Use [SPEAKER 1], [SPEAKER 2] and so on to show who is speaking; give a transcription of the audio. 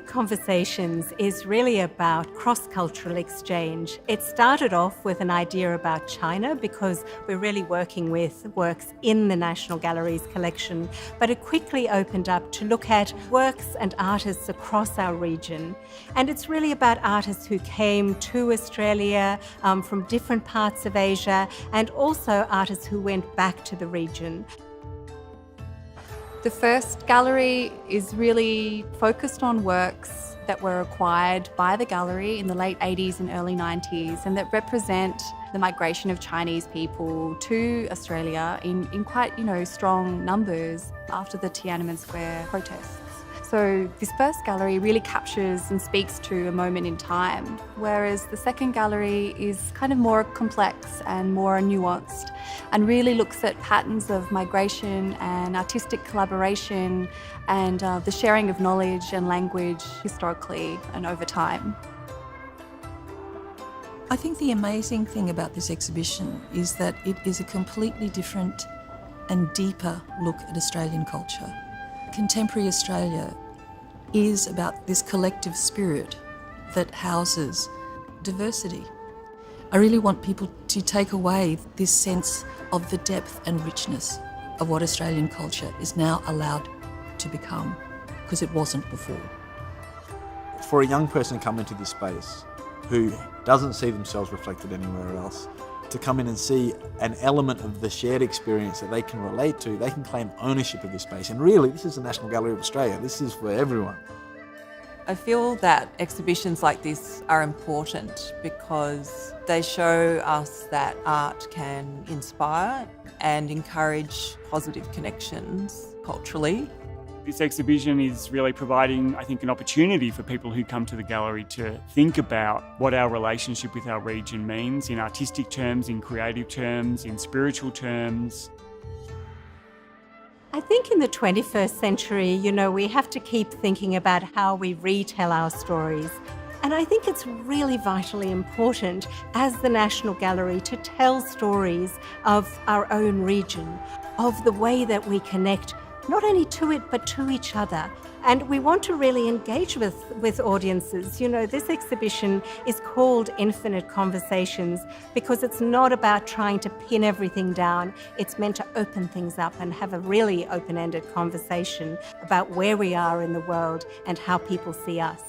[SPEAKER 1] Infinite Conversations is really about cross-cultural exchange. It started off with an idea about China because we're really working with works in the National Gallery's collection, but it quickly opened up to look at works and artists across our region. And it's really about artists who came to Australia from different parts of Asia, and also artists who went back to the region.
[SPEAKER 2] The first gallery is really focused on works that were acquired by the gallery in the late 80s and early 90s, and that represent the migration of Chinese people to Australia in quite, strong numbers after the Tiananmen Square protests. So this first gallery really captures and speaks to a moment in time, whereas the second gallery is kind of more complex and more nuanced, and really looks at patterns of migration and artistic collaboration and the sharing of knowledge and language historically and over time.
[SPEAKER 3] I think the amazing thing about this exhibition is that it is a completely different and deeper look at Australian culture. Contemporary Australia is about this collective spirit that houses diversity. I really want people to take away this sense of the depth and richness of what Australian culture is now allowed to become, because it wasn't before.
[SPEAKER 4] For a young person to come into this space who doesn't see themselves reflected anywhere else, to come in and see an element of the shared experience that they can relate to, they can claim ownership of this space. And really, this is the National Gallery of Australia. This is for everyone.
[SPEAKER 5] I feel that exhibitions like this are important because they show us that art can inspire and encourage positive connections culturally.
[SPEAKER 6] This exhibition is really providing, I think, an opportunity for people who come to the gallery to think about what our relationship with our region means in artistic terms, in creative terms, in spiritual terms.
[SPEAKER 1] I think in the 21st century, we have to keep thinking about how we retell our stories. And I think it's really vitally important as the National Gallery to tell stories of our own region, of the way that we connect not only to it, but to each other. And we want to really engage with audiences. This exhibition is called Infinite Conversations because it's not about trying to pin everything down. It's meant to open things up and have a really open-ended conversation about where we are in the world and how people see us.